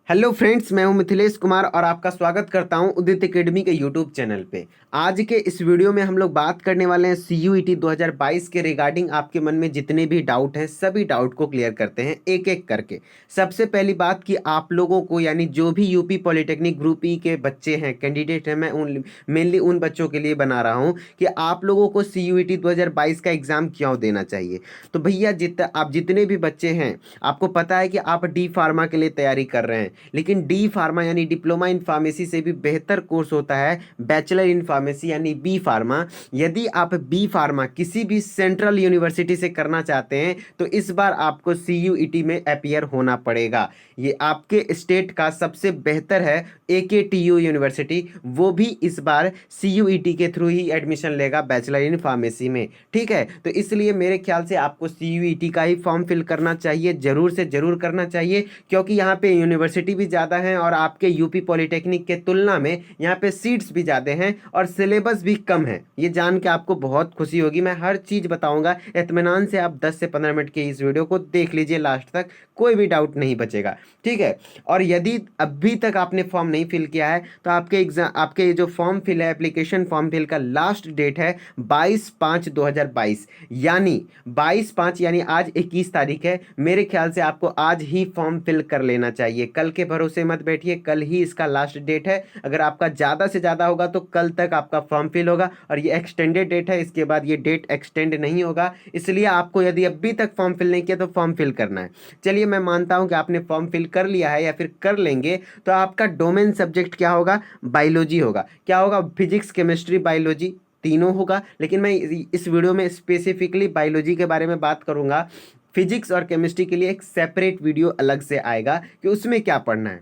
Hello friends, मैं हूं मिथिलेश कुमार और आपका स्वागत करता हूं उदित एकेडमी के यूट्यूब चैनल पे। आज के इस वीडियो में हम लोग बात करने वाले हैं सीयूईटी 2022 के रिगार्डिंग। आपके मन में जितने भी डाउट हैं सभी डाउट को क्लियर करते हैं एक एक करके। सबसे पहली बात कि आप लोगों को यानी जो भी यूपी पॉलिटेक्निक ग्रुप ई के बच्चे हैं, कैंडिडेट हैं, मैं मेनली उन बच्चों के लिए बना रहा हूँ कि आप लोगों को सीयूईटी 2022 का एग्ज़ाम क्यों देना चाहिए। तो भैया आप जितने भी बच्चे हैं, आपको पता है कि आप डी फार्मा के लिए तैयारी कर रहे हैं, लेकिन डी फार्मा यानी डिप्लोमा इन फार्मेसी से भी बेहतर कोर्स होता है बैचलर इन फार्मेसी यानी बी फार्मा। यदि आप बी फार्मा किसी भी सेंट्रल यूनिवर्सिटी से करना चाहते हैं तो इस बार आपको सीयूईटी में अपीयर होना पड़ेगा। ये आपके स्टेट का सबसे बेहतर है एकेटीयू यूनिवर्सिटी, वो भी इस बार सीयूईटी के थ्रू ही एडमिशन लेगा बैचलर इन फार्मेसी में। ठीक है, तो इसलिए मेरे ख्याल से आपको सीयूईटी का ही फॉर्म फिल करना चाहिए, जरूर से जरूर करना चाहिए, क्योंकि यहाँ पे यूनिवर्सिटी भी ज़्यादा है और आपके यूपी पॉलिटेक्निक के तुलना में यहाँ पे सीट्स भी ज़्यादा हैं और सिलेबस भी कम है। ये जान के आपको बहुत खुशी होगी, मैं हर चीज़ बताऊंगा इत्मीनान से। आप 10 से 15 मिनट के इस वीडियो को देख लीजिए लास्ट तक, कोई भी डाउट नहीं बचेगा। ठीक है, और यदि अभी तक आपने फॉर्म नहीं फिल किया है तो आपके जो फॉर्म फिल है, एप्लीकेशन फॉर्म फिल का लास्ट डेट है 22/5/2022, यानी 22/5 यानी आज 21 तारीख है। मेरे ख्याल से आपको आज ही फॉर्म फिल कर लेना चाहिए, कल के भरोसे मत बैठिए, कल ही इसका लास्ट डेट है। अगर आपका ज़्यादा से ज़्यादा होगा तो कल तक आपका फॉर्म फिल होगा, और ये एक्सटेंडेड डेट है, इसके बाद ये डेट एक्सटेंड नहीं होगा। इसलिए आपको यदि अभी तक फॉर्म फिल नहीं किया तो फॉर्म फिल करना है। चलिए, मैं मानता हूं कि आपने फॉर्म फिल कर लिया है या फिर कर लेंगे, तो आपका डोमेन सब्जेक्ट क्या होगा? बायोलॉजी होगा। क्या होगा? फिजिक्स, केमिस्ट्री, बायोलॉजी तीनों होगा, लेकिन मैं इस वीडियो में स्पेसिफिकली बायोलॉजी के बारे में बात करूंगा। फिजिक्स और केमिस्ट्री के लिए एक सेपरेट वीडियो अलग से आएगा कि उसमें क्या पढ़ना है।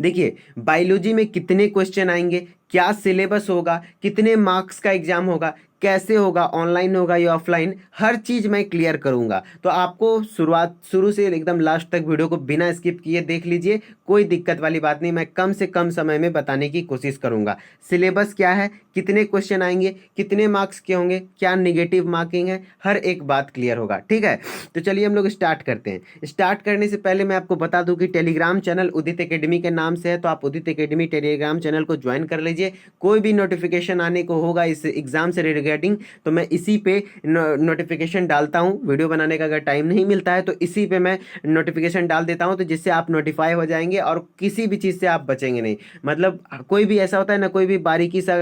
देखिए, बायोलॉजी में कितने क्वेश्चन आएंगे, क्या सिलेबस होगा, कितने मार्क्स का एग्जाम होगा, कैसे होगा, ऑनलाइन होगा या ऑफलाइन, हर चीज़ मैं क्लियर करूंगा। तो आपको शुरू से एकदम लास्ट तक वीडियो को बिना स्किप किए देख लीजिए, कोई दिक्कत वाली बात नहीं। मैं कम से कम समय में बताने की कोशिश करूंगा। सिलेबस क्या है, कितने क्वेश्चन आएंगे, कितने मार्क्स के होंगे, क्या निगेटिव मार्किंग है, हर एक बात क्लियर होगा। ठीक है, तो चलिए हम लोग स्टार्ट करते हैं। स्टार्ट करने से पहले मैं आपको बता दूं कि टेलीग्राम चैनल उदित एकेडमी के नाम से है, तो आप उदित एकेडमी टेलीग्राम चैनल को ज्वाइन कर लीजिए। कोई भी नोटिफिकेशन आने को होगा इस एग्जाम से रिगार्डिंग तो मैं इसी पे नोटिफिकेशन डालता हूँ। वीडियो बनाने का अगर टाइम नहीं मिलता है तो इसी पे मैं नोटिफिकेशन डाल देता हूँ, तो जिससे आप नोटिफाई हो जाएंगे और किसी भी चीज़ से आप बचेंगे नहीं। मतलब कोई भी ऐसा होता है ना, कोई भी बारीकी सा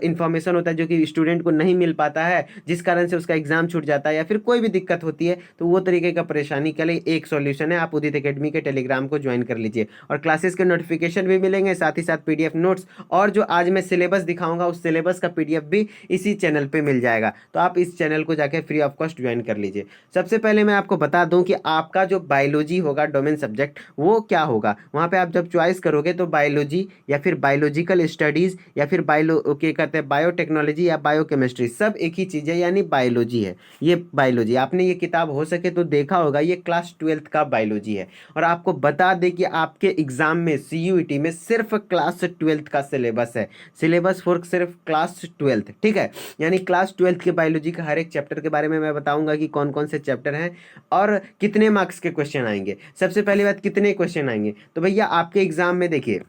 इंफॉर्मेशन होता है जो कि स्टूडेंट को नहीं मिल पाता है, जिस कारण से उसका एग्जाम छूट जाता है या फिर कोई भी दिक्कत होती है, तो वो तरीके का परेशानी के लिए एक सॉल्यूशन है, आप उदित एकेडमी के टेलीग्राम को ज्वाइन कर लीजिए और क्लासेस के नोटिफिकेशन भी मिलेंगे, साथ ही साथ पीडीएफ नोट्स और जो आज मैं सिलेबस दिखाऊंगा उस सिलेबस का पीडीएफ भी इसी चैनल पे मिल जाएगा। तो आप इस चैनल को जाके फ्री ऑफ कॉस्ट ज्वाइन कर लीजिए। सबसे पहले मैं आपको बता दूं कि आपका जो बायोलॉजी होगा डोमेन सब्जेक्ट, वो क्या होगा। वहाँ पे आप जब चॉइस करोगे तो बायोलॉजी या फिर बायोलॉजिकल स्टडीज़ या फिर क्या कहते हैं, बायोटेक्नोलॉजी या बायोकेमिस्ट्री, सब एक ही चीज़ है, यानी बायोलॉजी है। ये बायोलॉजी आपने ये किताब हो सके तो देखा होगा, ये क्लास 12th का बायोलॉजी है। और आपको बता दें कि आपके एग्जाम में सीयूईटी में सिर्फ क्लास 12th का सिलेबस है, सिलेबस फॉर सिर्फ क्लास 12th। ठीक है, यानी क्लास 12th के बायोलॉजी का हर एक चैप्टर के बारे में मैं बताऊंगा कि कौन कौन से चैप्टर हैं और कितने मार्क्स के क्वेश्चन आएंगे। सबसे पहली बात, कितने क्वेश्चन आएंगे, तो भैया आपके एग्जाम में देखिए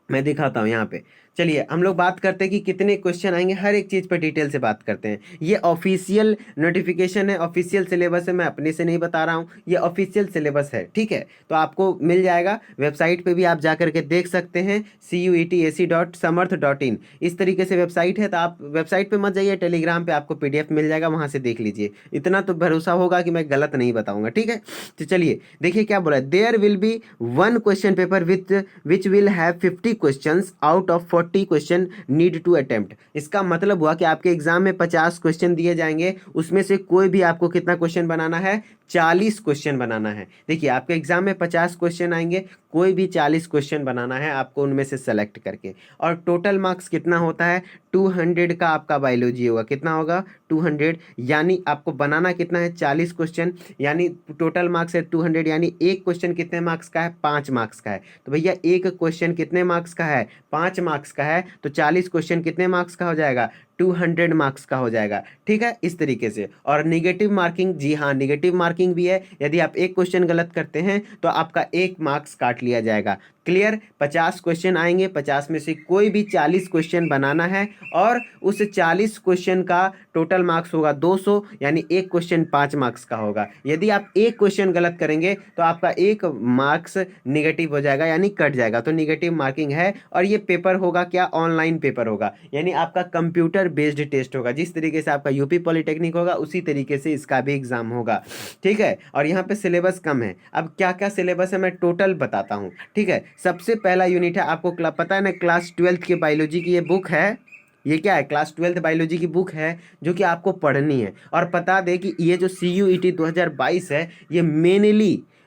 मैं दिखाता हूँ यहाँ पे। चलिए हम लोग बात करते हैं कि कितने क्वेश्चन आएंगे, हर एक चीज़ पर डिटेल से बात करते हैं। ये ऑफिशियल नोटिफिकेशन है, ऑफिशियल सिलेबस है, मैं अपने से नहीं बता रहा हूँ, ये ऑफिशियल सिलेबस है। ठीक है, तो आपको मिल जाएगा, वेबसाइट पे भी आप जा करके देख सकते हैं, cuetac.samarth.in, इस तरीके से वेबसाइट है। तो आप वेबसाइट पे मत जाइए, टेलीग्राम पे आपको पीडीएफ मिल जाएगा, वहाँ से देख लीजिए। इतना तो भरोसा होगा कि मैं गलत नहीं बताऊंगा। ठीक है, तो चलिए देखिए क्या बोला है। There will be one question paper which will have 50 question out of 40 question need to attempt. इसका मतलब हुआ कि आपके एग्जाम में 50 क्वेश्चन दिए जाएंगे, उसमें से कोई भी आपको कितना क्वेश्चन बनाना है, 40 क्वेश्चन बनाना है। देखिए आपके एग्जाम में 50 क्वेश्चन आएंगे, कोई भी 40 क्वेश्चन बनाना है आपको उनमें से सेलेक्ट करके। और टोटल मार्क्स कितना होता है, 200 का आपका बायोलॉजी होगा। कितना होगा, 200, यानी आपको बनाना कितना है, 40 क्वेश्चन, यानी टोटल मार्क्स है 200, यानी एक क्वेश्चन कितने मार्क्स का है, 5 मार्क्स का है। तो भैया एक क्वेश्चन कितने मार्क्स का है, 5 मार्क्स का है, तो 40 क्वेश्चन कितने मार्क्स का हो जाएगा, 200 मार्क्स का हो जाएगा। ठीक है, इस तरीके से। और निगेटिव मार्किंग, जी हाँ, निगेटिव मार्किंग भी है। यदि आप एक क्वेश्चन गलत करते हैं तो आपका 1 मार्क्स काट लिया जाएगा। क्लियर? 50 क्वेश्चन आएंगे, 50 में से कोई भी 40 क्वेश्चन बनाना है और उस 40 क्वेश्चन का टोटल मार्क्स होगा 200, यानी एक क्वेश्चन 5 मार्क्स का होगा। यदि आप एक क्वेश्चन गलत करेंगे तो आपका 1 मार्क्स निगेटिव हो जाएगा, यानी कट जाएगा। तो निगेटिव मार्किंग है। और ये पेपर होगा क्या? ऑनलाइन पेपर होगा, यानी आपका कंप्यूटर बेस्ड टेस्ट होगा। जिस तरीके से आपका यूपी पॉलिटेक्निक होगा उसी तरीके से इसका भी एग्जाम होगा। ठीक है, और यहाँ पे सिलेबस कम है। अब क्या क्या सिलेबस है मैं टोटल बताता हूँ। ठीक है, सबसे पहला यूनिट है, आपको पता है ना, क्लास 12th के बायोलॉजी की ये बुक है। ये क्या है? क्लास 12th बायोलॉजी की बुक है जो कि आपको पढ़नी है। और बता दे कि ये जो CUET 2022 है, ये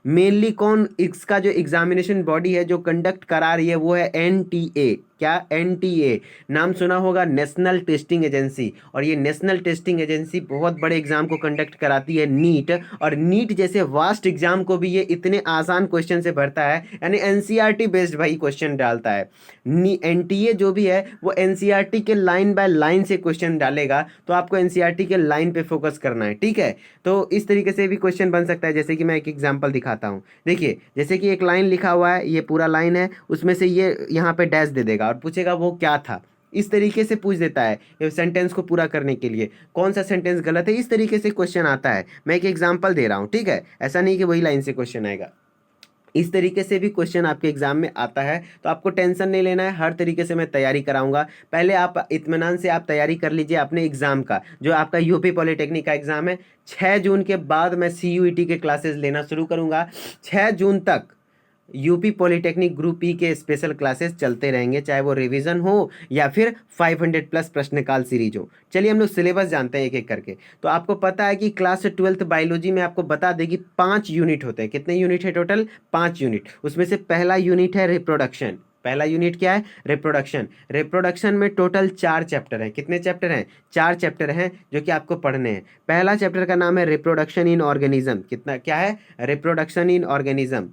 मेनली कौन, इसका जो एग्जामिनेशन बॉडी है जो कंडक्ट करा रही है वो है NTA। क्या? NTA नाम सुना होगा, नेशनल टेस्टिंग एजेंसी। और ये नेशनल टेस्टिंग एजेंसी बहुत बड़े एग्जाम को कंडक्ट कराती है, नीट। और नीट जैसे वास्ट एग्जाम को भी ये इतने आसान क्वेश्चन से भरता है, यानी NCERT बेस्ड भाई क्वेश्चन डालता है। NTA जो भी है वो NCERT के लाइन बाय लाइन से क्वेश्चन डालेगा, तो आपको NCERT के लाइन पे फोकस करना है। ठीक है, तो इस तरीके से भी क्वेश्चन बन सकता है। जैसे कि मैं एक एग्जांपल दिखाता हूँ। देखिए, जैसे कि एक लाइन लिखा हुआ है, ये पूरा लाइन है, उसमें से ये यहाँ पे डैश दे देगा और पूछेगा वो क्या था। इस तरीके से पूछ देता है ये सेंटेंस को पूरा करने के लिए, कौन सा सेंटेंस गलत है, इस तरीके से क्वेश्चन आता है। मैं एक एग्जांपल दे रहा हूँ। ठीक है, ऐसा नहीं कि वही लाइन से क्वेश्चन आएगा। इस तरीके से भी क्वेश्चन आपके एग्जाम में आता है, तो आपको टेंशन नहीं लेना है। हर तरीके से मैं तैयारी कराऊंगा। पहले आप इत्मीनान से आप तैयारी कर लीजिए अपने एग्जाम का, जो आपका यूपी पॉलिटेक्निक का एग्जाम है। 6 जून के बाद मैं CUET के क्लासेस लेना शुरू करूंगा। 6 जून तक यूपी पॉलिटेक्निक ग्रुप ई के स्पेशल क्लासेस चलते रहेंगे, चाहे वो रिवीजन हो या फिर 500 प्लस प्रश्नकाल सीरीज हो। चलिए हम लोग सिलेबस जानते हैं एक एक करके। तो आपको पता है कि क्लास 12th बायोलॉजी में आपको बता देगी 5 यूनिट होते हैं। कितने यूनिट है टोटल? 5 यूनिट। उसमें से पहला यूनिट है रिप्रोडक्शन। पहला यूनिट क्या है? रिप्रोडक्शन। रिप्रोडक्शन में टोटल 4 चैप्टर हैं। कितने चैप्टर हैं? 4 चैप्टर हैं जो कि आपको पढ़ने हैं। पहला चैप्टर का नाम है रिप्रोडक्शन इन ऑर्गेनिज्म। कितना क्या है? Reproduction in organism.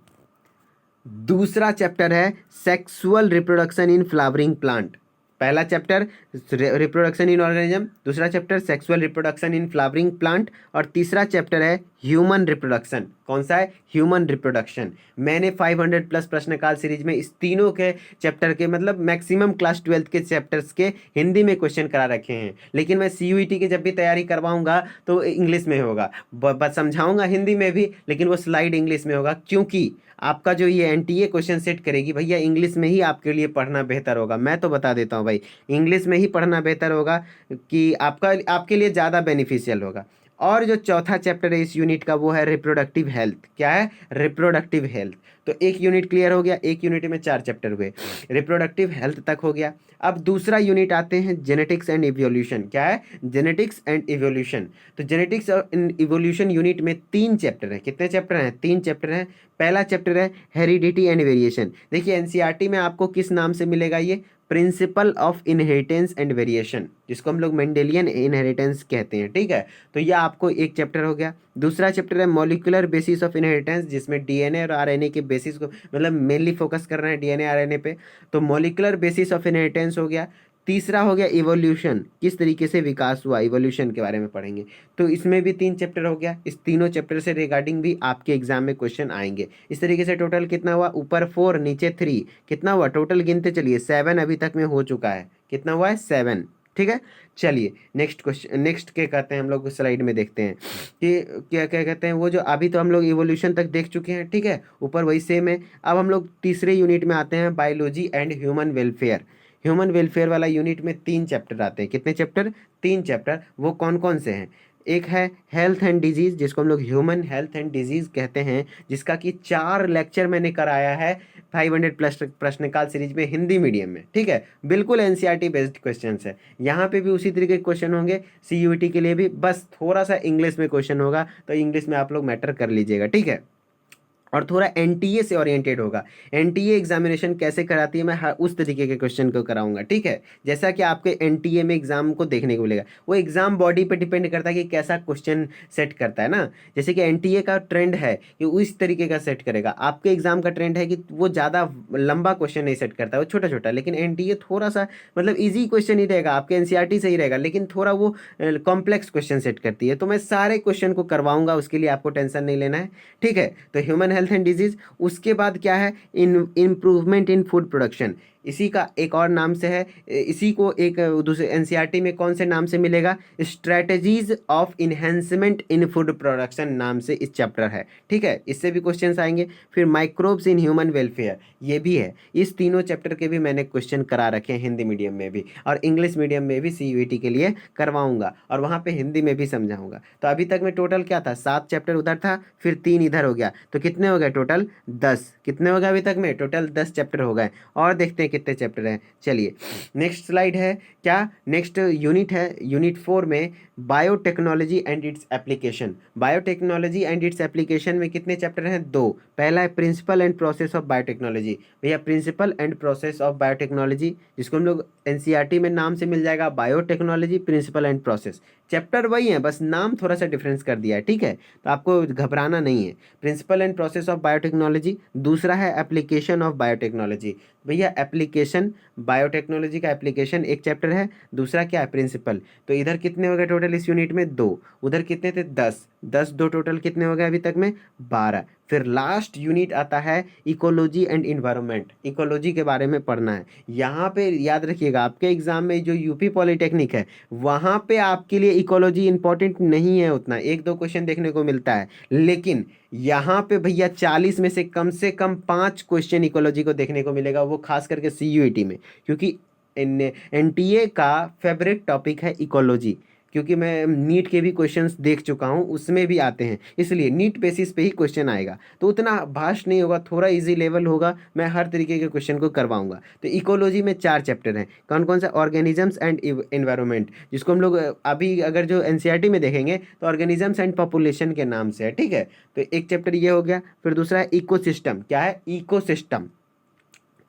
दूसरा चैप्टर है sexual reproduction in flowering plant. पहला चैप्टर रिप्रोडक्शन इन ऑर्गेनिज्म, दूसरा chapter sexual reproduction in flowering plant, और तीसरा चैप्टर है ह्यूमन रिप्रोडक्शन। कौन सा है? Human reproduction. मैंने 500 प्लस प्रश्नकाल सीरीज में इस तीनों के चैप्टर के, मतलब मैक्सिमम क्लास 12th के चैप्टर्स के हिंदी में क्वेश्चन करा रखे हैं। लेकिन मैं CUET की जब भी तैयारी करवाऊंगा तो इंग्लिश में होगा, बस समझाऊंगा हिंदी में भी, लेकिन वो स्लाइड इंग्लिश में होगा। क्योंकि आपका जो ये NTA क्वेश्चन सेट करेगी भैया, इंग्लिश में ही आपके लिए पढ़ना बेहतर होगा। मैं तो बता देता हूँ भाई, इंग्लिश में ही पढ़ना बेहतर होगा, कि आपके लिए ज़्यादा बेनिफिशियल होगा। और जो चौथा चैप्टर है इस यूनिट का वो है रिप्रोडक्टिव हेल्थ। क्या है? Reproductive health. तो एक यूनिट क्लियर हो गया। एक यूनिट में 4 चैप्टर हुए, रिप्रोडक्टिव हेल्थ तक हो गया। अब दूसरा यूनिट आते हैं जेनेटिक्स एंड इवोल्यूशन। क्या है? Genetics and evolution. तो जेनेटिक्स और इवोल्यूशन यूनिट में 3 चैप्टर हैं। कितने चैप्टर हैं? 3 चैप्टर हैं। पहला चैप्टर है हेरिडिटी एंड वेरिएशन। देखिए NCERT में आपको किस नाम से मिलेगा? ये principle of inheritance and variation, जिसको हम लोग मेंडेलियन इनहेरिटेंस कहते हैं। ठीक है, तो यह आपको एक चैप्टर हो गया। दूसरा चैप्टर है मॉलिक्यूलर बेसिस ऑफ इनहेरिटेंस, जिसमें DNA और RNA के बेसिस को, मतलब मेनली फोकस कर रहे हैं DNA RNA पे। तो मॉलिक्यूलर बेसिस ऑफ इनहेरिटेंस हो गया। तीसरा हो गया इवोल्यूशन, किस तरीके से विकास हुआ, इवोल्यूशन के बारे में पढ़ेंगे। तो इसमें भी 3 चैप्टर हो गया। इस तीनों चैप्टर से रिगार्डिंग भी आपके एग्जाम में क्वेश्चन आएंगे। इस तरीके से टोटल कितना हुआ? ऊपर 4 नीचे 3, कितना हुआ टोटल? गिनते चलिए, 7 अभी तक में हो चुका है। कितना हुआ है? 7। ठीक है, चलिए नेक्स्ट क्वेश्चन, नेक्स्ट क्या कहते हैं हम लोग स्लाइड में देखते हैं कि क्या क्या कहते हैं। वो जो अभी तो हम लोग इवोल्यूशन तक देख चुके हैं। ठीक है, ऊपर वही सेम है। अब हम लोग तीसरे यूनिट में आते हैं, biology and human welfare. Human welfare वाला यूनिट में 3 चैप्टर आते हैं। कितने चैप्टर? 3 चैप्टर। वो कौन कौन से हैं? एक है हेल्थ एंड डिजीज़, जिसको हम लोग ह्यूमन हेल्थ एंड डिजीज़ कहते हैं, जिसका कि 4 लेक्चर मैंने कराया है 500 प्लस प्रश्नकाल सीरीज में हिंदी मीडियम में। ठीक है, बिल्कुल NCERT बेस्ड क्वेश्चन है। यहाँ पे भी उसी तरीके के क्वेश्चन होंगे CUET के लिए भी, बस थोड़ा सा इंग्लिश में क्वेश्चन होगा, तो इंग्लिश में आप लोग मैटर कर लीजिएगा। ठीक है, और थोड़ा एनटीए से ओरिएंटेड होगा। एनटीए एग्जामिनेशन कैसे कराती है, मैं उस तरीके के क्वेश्चन को कराऊंगा, ठीक है। जैसा कि आपके एनटीए में एग्जाम को देखने को मिलेगा, वो एग्जाम बॉडी पे डिपेंड करता है कि कैसा क्वेश्चन सेट करता है ना। जैसे कि एनटीए का ट्रेंड है कि उस तरीके का सेट करेगा, आपके एग्जाम का ट्रेंड है कि वो ज़्यादा लंबा क्वेश्चन नहीं सेट करता, वो छोटा छोटा। लेकिन एनटीए थोड़ा सा मतलब ईजी क्वेश्चन ही रहेगा, आपके एनसीईआरटी से ही रहेगा, लेकिन थोड़ा वो कॉम्प्लेक्स क्वेश्चन सेट करती है। तो मैं सारे क्वेश्चन को करवाऊंगा, उसके लिए आपको टेंशन नहीं लेना है, ठीक है। तो ह्यूमन हेल्थ एंड डिजीज, उसके बाद क्या है, इम्प्रूवमेंट इन फूड प्रोडक्शन, इसी का एक और नाम से है। इसी को एक दूसरे एनसीईआरटी में कौन से नाम से मिलेगा, strategies of enhancement in food production नाम से इस चैप्टर है, ठीक है। इससे भी क्वेश्चंस आएंगे। फिर माइक्रोब्स इन ह्यूमन वेलफेयर, ये भी है। इस तीनों चैप्टर के भी मैंने क्वेश्चन करा रखे हैं, हिंदी मीडियम में भी और इंग्लिश मीडियम में भी सीयूईटी के लिए करवाऊंगा, और वहाँ पे हिंदी में भी समझाऊंगा। तो अभी तक में टोटल क्या था, 7 चैप्टर उधर था, फिर 3 इधर हो गया, तो कितने हो गए टोटल 10। कितने हो गए अभी तक में, टोटल 10 चैप्टर हो गए। और देखते हैं कितने चैप्टर हैं। चलिए नेक्स्ट स्लाइड है, क्या नेक्स्ट यूनिट है, यूनिट 4 में biotechnology and its application. Biotechnology and its application में कितने चैप्टर हैं, 2। पहला है principle and process of biotechnology. भैया principle and process of biotechnology, जिसको हम लोग एनसीईआरटी में नाम से मिल जाएगा biotechnology principle and process. Chapter वही है, बस नाम थोड़ा सा डिफरेंस कर दिया है, ठीक है। तो आपको घबराना नहीं है। Principle and process of biotechnology. दूसरा है एप्लीकेशन ऑफ बायोटेक्नोलॉजी। भैया एप्लीकेशन, बायोटेक्नोलॉजी का एप्लीकेशन एक चैप्टर है, दूसरा क्या है प्रिंसिपल। तो इधर कितने हो गए टोटल इस यूनिट में, 2। उधर कितने थे, 10। 10 2 टोटल कितने हो गए अभी तक में, 12। फिर लास्ट यूनिट आता है इकोलॉजी एंड इन्वायरमेंट। इकोलॉजी के बारे में पढ़ना है। यहाँ पे याद रखिएगा, आपके एग्जाम में जो यूपी पॉलिटेक्निक है, वहाँ पे आपके लिए इकोलॉजी इंपॉर्टेंट नहीं है उतना, 1-2 क्वेश्चन देखने को मिलता है। लेकिन यहाँ पे भैया 40 में से कम 5 क्वेश्चन इकोलॉजी को देखने को मिलेगा, वो खास करके सीयूईटी में, क्योंकि एनटीए का फेवरेट टॉपिक है इकोलॉजी। क्योंकि मैं नीट के भी क्वेश्चंस देख चुका हूँ, उसमें भी आते हैं, इसलिए नीट बेसिस पे ही क्वेश्चन आएगा। तो उतना भास्ट नहीं होगा, थोड़ा इजी लेवल होगा, मैं हर तरीके के क्वेश्चन को करवाऊंगा। तो इकोलॉजी में 4 चैप्टर हैं, कौन कौन सा, ऑर्गेनिजम्स एंड एनवायरनमेंट, जिसको हम लोग अभी अगर जो एनसीईआरटी में देखेंगे तो ऑर्गेनिजम्स एंड पॉपुलेशन के नाम से है, ठीक है। तो एक चैप्टर ये हो गया। फिर दूसरा है इकोसिस्टम, क्या है, इकोसिस्टम।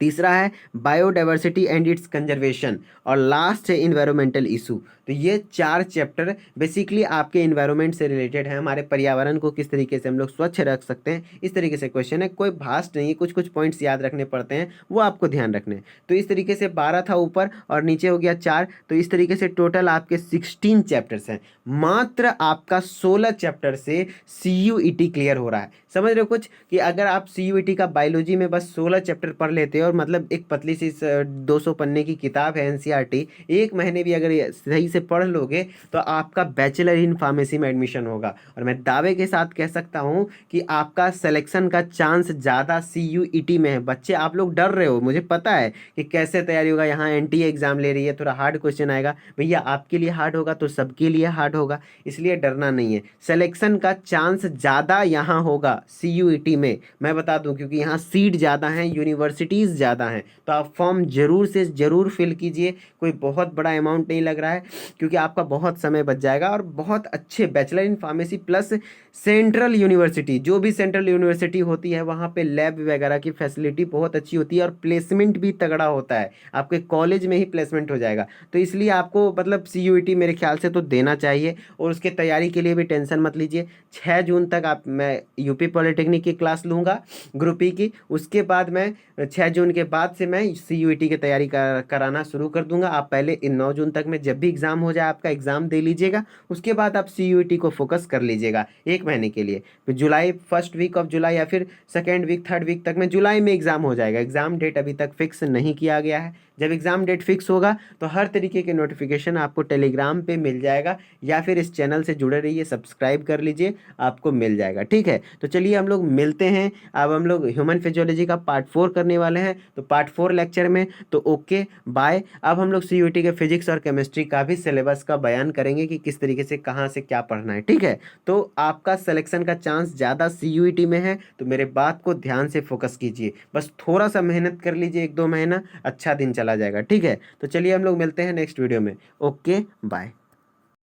तीसरा है बायोडाइवर्सिटी एंड इट्स कंजर्वेशन, और लास्ट है इन्वायरमेंटल इशू। तो ये 4 चैप्टर बेसिकली आपके इन्वायरमेंट से रिलेटेड है, हमारे पर्यावरण को किस तरीके से हम लोग स्वच्छ रख सकते हैं, इस तरीके से क्वेश्चन है। कोई भास्ट नहीं है, कुछ कुछ पॉइंट्स याद रखने पड़ते हैं, वो आपको ध्यान रखने हैं। तो इस तरीके से 12 था ऊपर और नीचे हो गया 4, तो इस तरीके से टोटल आपके 16 चैप्टर्स हैं। मात्र आपका 16 चैप्टर से सीयूईटी क्लियर हो रहा है। समझ रहे हो कुछ, कि अगर आप सीयूईटी का बायोलॉजी में बस 16 चैप्टर पढ़ लेते हो, और मतलब एक पतली सी 200 पन्ने की किताब है एनसीईआरटी, 1 महीने भी अगर सही से पढ़ लोगे तो आपका बैचलर इन फार्मेसी में एडमिशन होगा। और मैं दावे के साथ कह सकता हूँ कि आपका सिलेक्शन का चांस ज़्यादा सीयूईटी में है। बच्चे आप लोग डर रहे हो, मुझे पता है कि कैसे तैयारी होगा, यहाँ एनटीए एग्जाम ले रही है, थोड़ा हार्ड क्वेश्चन आएगा। भैया आपके लिए हार्ड होगा तो सबके लिए हार्ड होगा, इसलिए डरना नहीं है। सिलेक्शन का चांस ज़्यादा यहाँ होगा सीयूईटी में, मैं बता दूं, क्योंकि यहाँ सीट ज़्यादा हैं, यूनिवर्सिटीज़ ज़्यादा हैं। तो आप फॉर्म जरूर से ज़रूर फिल कीजिए, कोई बहुत बड़ा अमाउंट नहीं लग रहा है, क्योंकि आपका बहुत समय बच जाएगा। और बहुत अच्छे bachelor in pharmacy plus central university, जो भी सेंट्रल यूनिवर्सिटी होती है वहाँ पे लैब वगैरह की फैसिलिटी बहुत अच्छी होती है, और प्लेसमेंट भी तगड़ा होता है, आपके कॉलेज में ही प्लेसमेंट हो जाएगा। तो इसलिए आपको मतलब सीयूईटी मेरे ख्याल से तो देना चाहिए, और उसके तैयारी के लिए भी टेंशन मत लीजिए। 6 जून तक आप मैं यूपी पॉलिटेक्निक की क्लास लूँगा ग्रुप ई की, उसके बाद मैं 6 जून के बाद से मैं सीयूईटी की तैयारी कराना शुरू कर दूंगा। आप पहले इन 9 जून तक में जब भी एग्ज़ाम हो जाए आपका एग्ज़ाम दे लीजिएगा, उसके बाद आप सीयूईटी को फोकस कर लीजिएगा 1 महीने के लिए। फिर जुलाई, फर्स्ट वीक ऑफ जुलाई या फिर सेकेंड वीक, थर्ड वीक तक में जुलाई में एग्ज़ाम हो जाएगा। एग्ज़ाम डेट अभी तक फिक्स नहीं किया गया है। जब एग्ज़ाम डेट फिक्स होगा तो हर तरीके के नोटिफिकेशन आपको टेलीग्राम पे मिल जाएगा, या फिर इस चैनल से जुड़े रहिए, सब्सक्राइब कर लीजिए, आपको मिल जाएगा, ठीक है। तो चलिए हम लोग मिलते हैं। अब हम लोग ह्यूमन फिजियोलॉजी का पार्ट 4 करने वाले हैं, तो पार्ट 4 लेक्चर में, तो ओके बाय। अब हम लोग सीयूईटी के फिजिक्स और केमिस्ट्री का भी सिलेबस का बयान करेंगे कि किस तरीके से कहाँ से क्या पढ़ना है, ठीक है। तो आपका सिलेक्शन का चांस ज़्यादा सीयूईटी में है, तो मेरे बात को ध्यान से फोकस कीजिए, बस थोड़ा सा मेहनत कर लीजिए, 1-2 महीना, अच्छा दिन चला जाएगा, ठीक है। तो चलिए हम लोग मिलते हैं नेक्स्ट वीडियो में, ओके बाय।